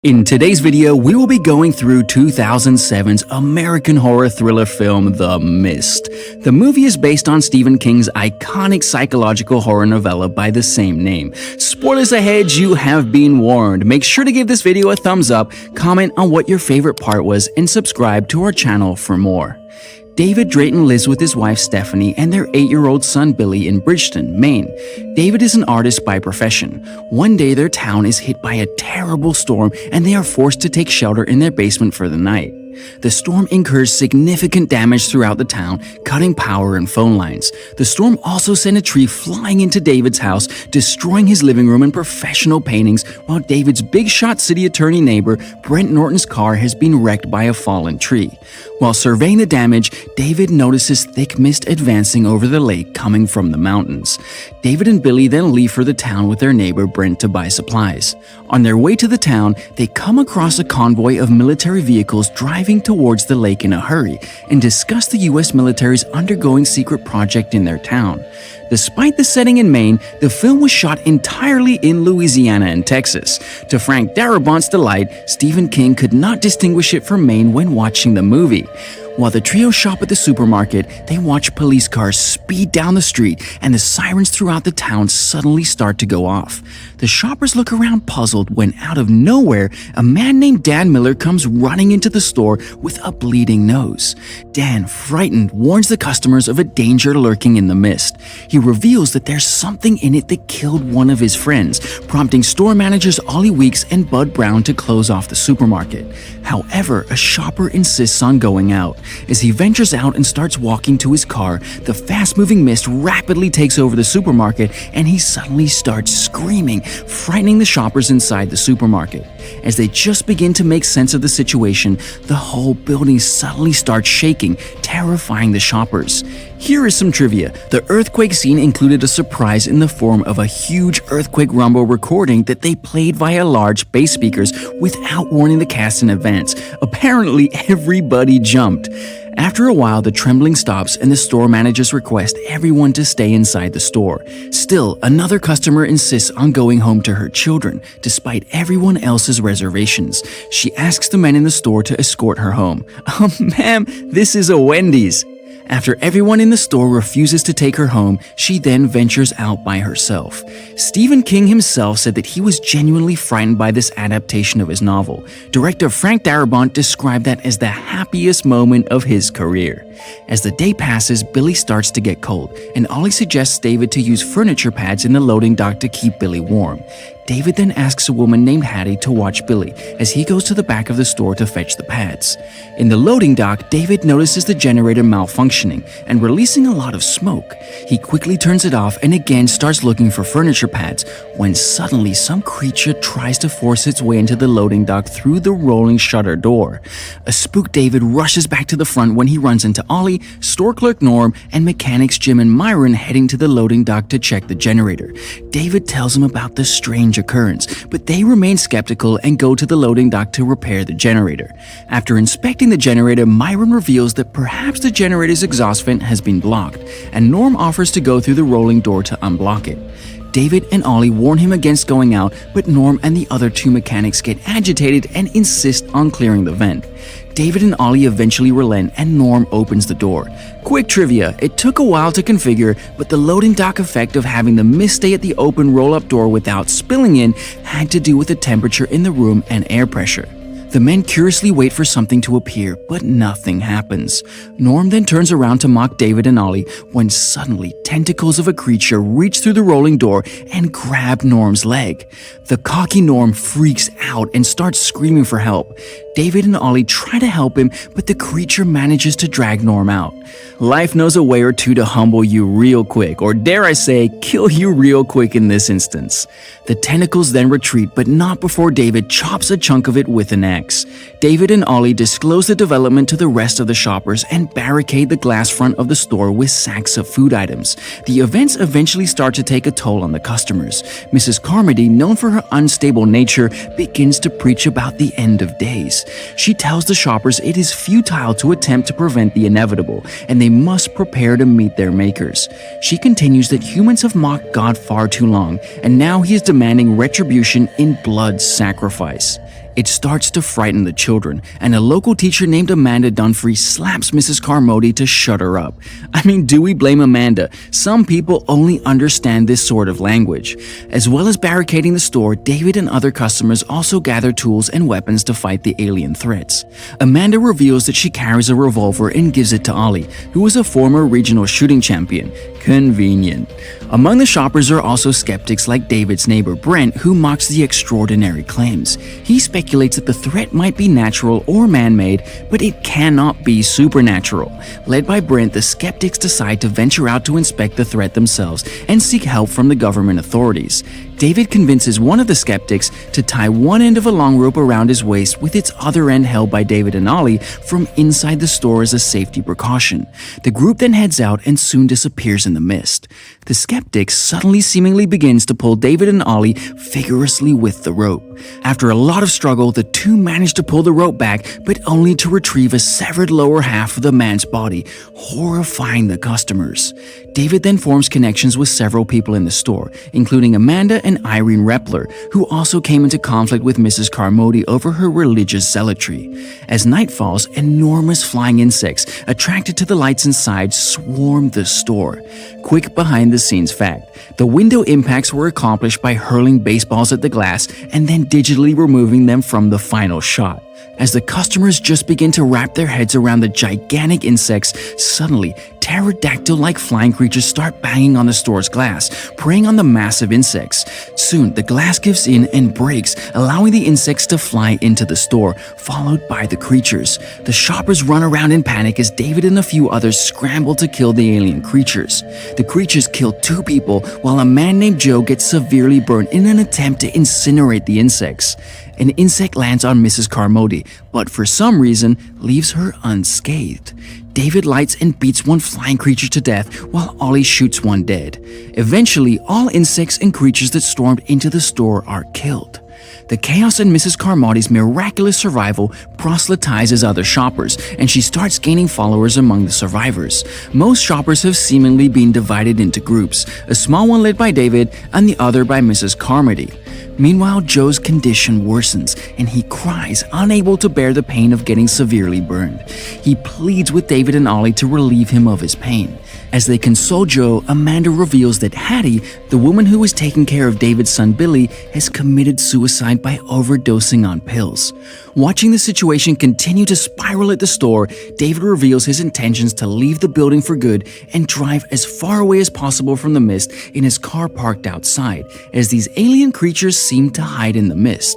In today's video, we will be going through 2007's American horror thriller film, The Mist. The movie is based on Stephen King's iconic psychological horror novella by the same name. Spoilers ahead, you have been warned. Make sure to give this video a thumbs up, comment on what your favorite part was, and subscribe to our channel for more. David Drayton lives with his wife Stephanie and their 8-year-old son Billy in Bridgeton, Maine. David is an artist by profession. One day their town is hit by a terrible storm and they are forced to take shelter in their basement for the night. The storm incurs significant damage throughout the town, cutting power and phone lines. The storm also sent a tree flying into David's house, destroying his living room and professional paintings, while David's big-shot city attorney neighbor, Brent Norton's car, has been wrecked by a fallen tree. While surveying the damage, David notices thick mist advancing over the lake coming from the mountains. David and Billy then leave for the town with their neighbor Brent to buy supplies. On their way to the town, they come across a convoy of military vehicles driving towards the lake in a hurry and discuss the U.S. military's undergoing secret project in their town. Despite the setting in Maine, the film was shot entirely in Louisiana and Texas. To Frank Darabont's delight, Stephen King could not distinguish it from Maine when watching the movie. While the trio shop at the supermarket, they watch police cars speed down the street and the sirens throughout the town suddenly start to go off. The shoppers look around puzzled when out of nowhere, a man named Dan Miller comes running into the store with a bleeding nose. Dan, frightened, warns the customers of a danger lurking in the mist. He reveals that there's something in it that killed one of his friends, prompting store managers Ollie Weeks and Bud Brown to close off the supermarket. However, a shopper insists on going out. As he ventures out and starts walking to his car, the fast-moving mist rapidly takes over the supermarket and he suddenly starts screaming, frightening the shoppers inside the supermarket. As they just begin to make sense of the situation, the whole building suddenly starts shaking, terrifying the shoppers. Here is some trivia. The earthquake scene included a surprise in the form of a huge earthquake rumble recording that they played via large bass speakers without warning the cast in advance. Apparently, everybody jumped. After a while, the trembling stops and the store managers request everyone to stay inside the store. Still, another customer insists on going home to her children, despite everyone else's reservations. She asks the men in the store to escort her home. Ma'am, this is a Wendy's. After everyone in the store refuses to take her home, she then ventures out by herself. Stephen King himself said that he was genuinely frightened by this adaptation of his novel. Director Frank Darabont described that as the happiest moment of his career. As the day passes, Billy starts to get cold, and Ollie suggests David to use furniture pads in the loading dock to keep Billy warm. David then asks a woman named Hattie to watch Billy as he goes to the back of the store to fetch the pads. In the loading dock, David notices the generator malfunctioning and releasing a lot of smoke. He quickly turns it off and again starts looking for furniture pads when suddenly some creature tries to force its way into the loading dock through the rolling shutter door. A spooked David rushes back to the front when he runs into Ollie, store clerk Norm, and mechanics Jim and Myron heading to the loading dock to check the generator. David tells them about the strange occurrence, but they remain skeptical and go to the loading dock to repair the generator. After inspecting the generator, Myron reveals that perhaps the generator's exhaust vent has been blocked, and Norm offers to go through the rolling door to unblock it. David and Ollie warn him against going out, but Norm and the other two mechanics get agitated and insist on clearing the vent. David and Ollie eventually relent and Norm opens the door. Quick trivia, it took a while to configure, but the loading dock effect of having the mist stay at the open roll-up door without spilling in had to do with the temperature in the room and air pressure. The men curiously wait for something to appear, but nothing happens. Norm then turns around to mock David and Ollie when suddenly tentacles of a creature reach through the rolling door and grab Norm's leg. The cocky Norm freaks out and starts screaming for help. David and Ollie try to help him, but the creature manages to drag Norm out. Life knows a way or two to humble you real quick, or dare I say, kill you real quick in this instance. The tentacles then retreat, but not before David chops a chunk of it with an axe. David and Ollie disclose the development to the rest of the shoppers and barricade the glass front of the store with sacks of food items. The events eventually start to take a toll on the customers. Mrs. Carmody, known for her unstable nature, begins to preach about the end of days. She tells the shoppers it is futile to attempt to prevent the inevitable, and they must prepare to meet their makers. She continues that humans have mocked God far too long, and now he is demanding retribution in blood sacrifice. It starts to frighten the children, and a local teacher named Amanda Dunphy slaps Mrs. Carmody to shut her up. I mean, do we blame Amanda? Some people only understand this sort of language. As well as barricading the store, David and other customers also gather tools and weapons to fight the alien threats. Amanda reveals that she carries a revolver and gives it to Ollie, who is a former regional shooting champion. Convenient. Among the shoppers are also skeptics like David's neighbor Brent, who mocks the extraordinary claims. He speculates that the threat might be natural or man-made, but it cannot be supernatural. Led by Brent, the skeptics decide to venture out to inspect the threat themselves and seek help from the government authorities. David convinces one of the skeptics to tie one end of a long rope around his waist with its other end held by David and Ollie from inside the store as a safety precaution. The group then heads out and soon disappears in the mist. The skeptic suddenly seemingly begins to pull David and Ollie vigorously with the rope. After a lot of struggle, the two manage to pull the rope back, but only to retrieve a severed lower half of the man's body, horrifying the customers. David then forms connections with several people in the store, including Amanda and Irene Repler, who also came into conflict with Mrs. Carmody over her religious zealotry. As night falls, enormous flying insects, attracted to the lights inside, swarm the store. Quick behind-the-scenes fact: the window impacts were accomplished by hurling baseballs at the glass and then digitally removing them from the final shot. As the customers just begin to wrap their heads around the gigantic insects, suddenly, pterodactyl-like flying creatures start banging on the store's glass, preying on the massive insects. Soon, the glass gives in and breaks, allowing the insects to fly into the store, followed by the creatures. The shoppers run around in panic as David and a few others scramble to kill the alien creatures. The creatures kill 2 people, while a man named Joe gets severely burned in an attempt to incinerate the insects. An insect lands on Mrs. Carmody, but for some reason leaves her unscathed. David lights and beats one flying creature to death while Ollie shoots one dead. Eventually, all insects and creatures that stormed into the store are killed. The chaos in Mrs. Carmody's miraculous survival proselytizes other shoppers, and she starts gaining followers among the survivors. Most shoppers have seemingly been divided into groups, a small one led by David and the other by Mrs. Carmody. Meanwhile, Joe's condition worsens, and he cries, unable to bear the pain of getting severely burned. He pleads with David and Ollie to relieve him of his pain. As they console Joe, Amanda reveals that Hattie, the woman who was taking care of David's son Billy, has committed suicide by overdosing on pills. Watching the situation continue to spiral at the store, David reveals his intentions to leave the building for good and drive as far away as possible from the mist in his car parked outside, as these alien creatures seem to hide in the mist.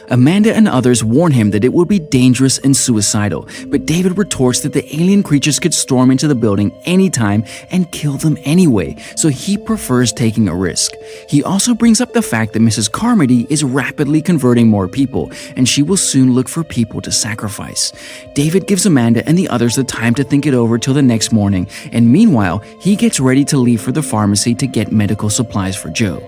Amanda and others warn him that it would be dangerous and suicidal, but David retorts that the alien creatures could storm into the building anytime and kill them anyway, so he prefers taking a risk. He also brings up the fact that Mrs. Carmody is rapidly converting more people, and she will soon look for people to sacrifice. David gives Amanda and the others the time to think it over till the next morning, and meanwhile, he gets ready to leave for the pharmacy to get medical supplies for Joe.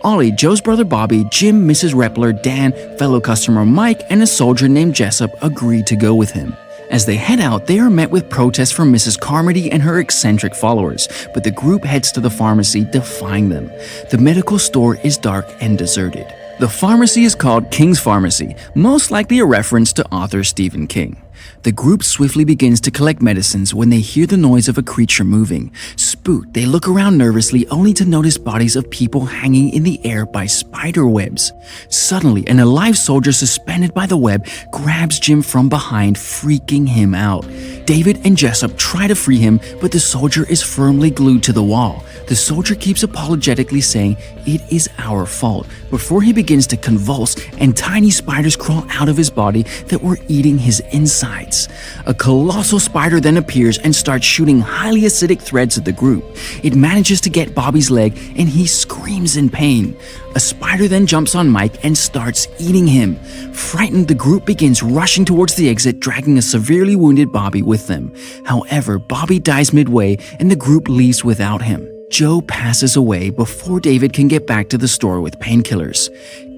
Ollie, Joe's brother Bobby, Jim, Mrs. Repler, Dan, fellow customer Mike, and a soldier named Jessup agree to go with him. As they head out, they are met with protests from Mrs. Carmody and her eccentric followers, but the group heads to the pharmacy, defying them. The medical store is dark and deserted. The pharmacy is called King's Pharmacy, most likely a reference to author Stephen King. The group swiftly begins to collect medicines when they hear the noise of a creature moving. Spooked, they look around nervously only to notice bodies of people hanging in the air by spider webs. Suddenly, an alive soldier suspended by the web grabs Jim from behind, freaking him out. David and Jessup try to free him, but the soldier is firmly glued to the wall. The soldier keeps apologetically saying, "It is our fault," before he begins to convulse and tiny spiders crawl out of his body that were eating his insides. A colossal spider then appears and starts shooting highly acidic threads at the group. It manages to get Bobby's leg and he screams in pain. A spider then jumps on Mike and starts eating him. Frightened, the group begins rushing towards the exit, dragging a severely wounded Bobby with them. However, Bobby dies midway and the group leaves without him. Joe passes away before David can get back to the store with painkillers.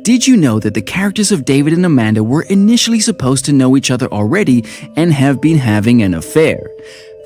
Did you know that the characters of David and Amanda were initially supposed to know each other already and have been having an affair?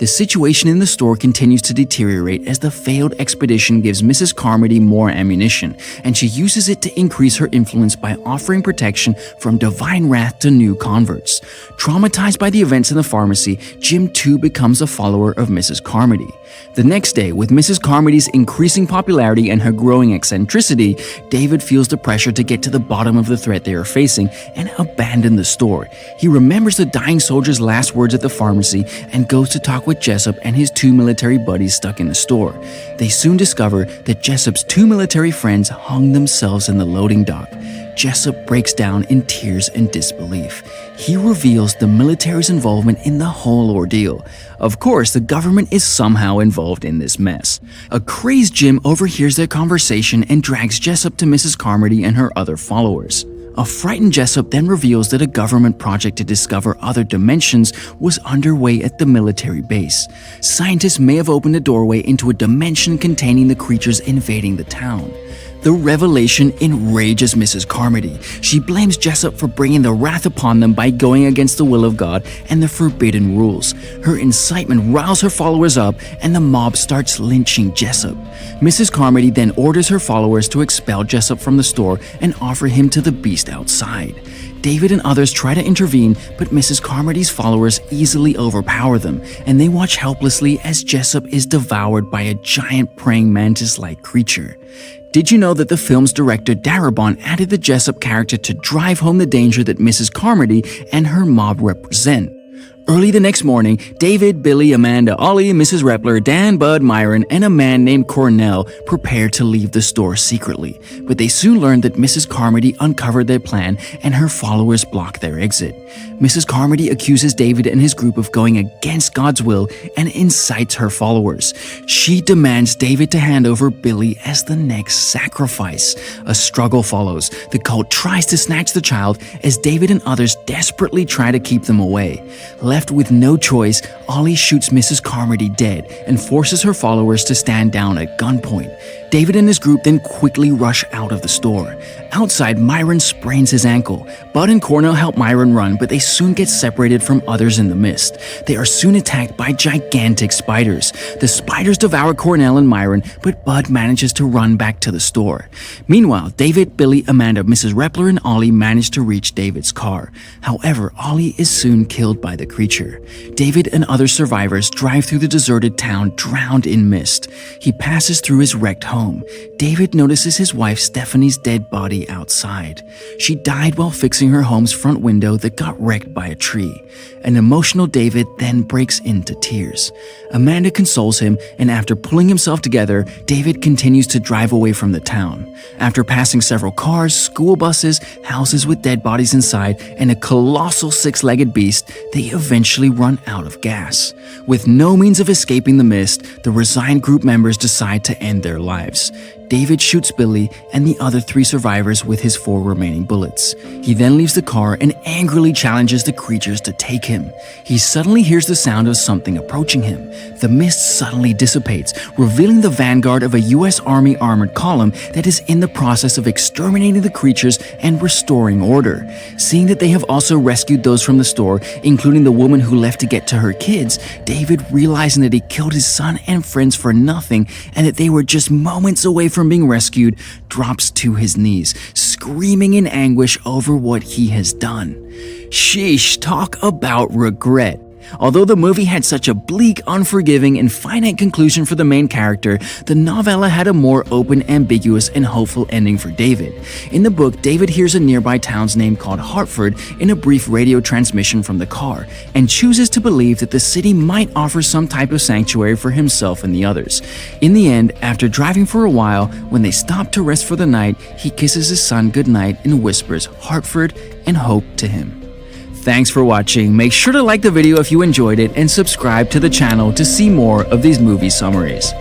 The situation in the store continues to deteriorate as the failed expedition gives Mrs. Carmody more ammunition, and she uses it to increase her influence by offering protection from divine wrath to new converts. Traumatized by the events in the pharmacy, Jim too becomes a follower of Mrs. Carmody. The next day, with Mrs. Carmody's increasing popularity and her growing eccentricity, David feels the pressure to get to the bottom of the threat they are facing and abandon the store. He remembers the dying soldier's last words at the pharmacy and goes to talk with Jessup and his 2 military buddies stuck in the store. They soon discover that Jessup's 2 military friends hung themselves in the loading dock. Jessup breaks down in tears and disbelief. He reveals the military's involvement in the whole ordeal. Of course, the government is somehow involved in this mess. A crazed Jim overhears their conversation and drags Jessup to Mrs. Carmody and her other followers. A frightened Jessup then reveals that a government project to discover other dimensions was underway at the military base. Scientists may have opened a doorway into a dimension containing the creatures invading the town. The revelation enrages Mrs. Carmody. She blames Jessup for bringing the wrath upon them by going against the will of God and the forbidden rules. Her incitement riles her followers up, and the mob starts lynching Jessup. Mrs. Carmody then orders her followers to expel Jessup from the store and offer him to the beast outside. David and others try to intervene, but Mrs. Carmody's followers easily overpower them, and they watch helplessly as Jessup is devoured by a giant praying mantis-like creature. Did you know that the film's director Darabont added the Jessup character to drive home the danger that Mrs. Carmody and her mob represent? Early the next morning, David, Billy, Amanda, Ollie, Mrs. Repler, Dan, Bud, Myron, and a man named Cornell prepare to leave the store secretly. But they soon learn that Mrs. Carmody uncovered their plan and her followers block their exit. Mrs. Carmody accuses David and his group of going against God's will and incites her followers. She demands David to hand over Billy as the next sacrifice. A struggle follows. The cult tries to snatch the child as David and others desperately try to keep them away. Left with no choice, Ollie shoots Mrs. Carmody dead and forces her followers to stand down at gunpoint. David and his group then quickly rush out of the store. Outside, Myron sprains his ankle. Bud and Cornell help Myron run, but they soon get separated from others in the mist. They are soon attacked by gigantic spiders. The spiders devour Cornell and Myron, but Bud manages to run back to the store. Meanwhile, David, Billy, Amanda, Mrs. Repler, and Ollie manage to reach David's car. However, Ollie is soon killed by the creature. David and other survivors drive through the deserted town drowned in mist. He passes through his wrecked home. David notices his wife Stephanie's dead body outside. She died while fixing her home's front window that got wrecked by a tree. An emotional David then breaks into tears. Amanda consoles him, and after pulling himself together, David continues to drive away from the town. After passing several cars, school buses, houses with dead bodies inside, and a colossal 6-legged beast, they eventually run out of gas. With no means of escaping the mist, the resigned group members decide to end their lives. David shoots Billy and the other 3 survivors with his 4 remaining bullets. He then leaves the car and angrily challenges the creatures to take him. He suddenly hears the sound of something approaching him. The mist suddenly dissipates, revealing the vanguard of a U.S. Army armored column that is in the process of exterminating the creatures and restoring order. Seeing that they have also rescued those from the store, including the woman who left to get to her kids, David, realizing that he killed his son and friends for nothing and that they were just moments away from being rescued, drops to his knees, screaming in anguish over what he has done. Sheesh, talk about regret. Although the movie had such a bleak, unforgiving, and finite conclusion for the main character, the novella had a more open, ambiguous, and hopeful ending for David. In the book, David hears a nearby town's name called Hartford in a brief radio transmission from the car, and chooses to believe that the city might offer some type of sanctuary for himself and the others. In the end, after driving for a while, when they stop to rest for the night, he kisses his son goodnight and whispers Hartford and hope to him. Thanks for watching. Make sure to like the video if you enjoyed it and subscribe to the channel to see more of these movie summaries.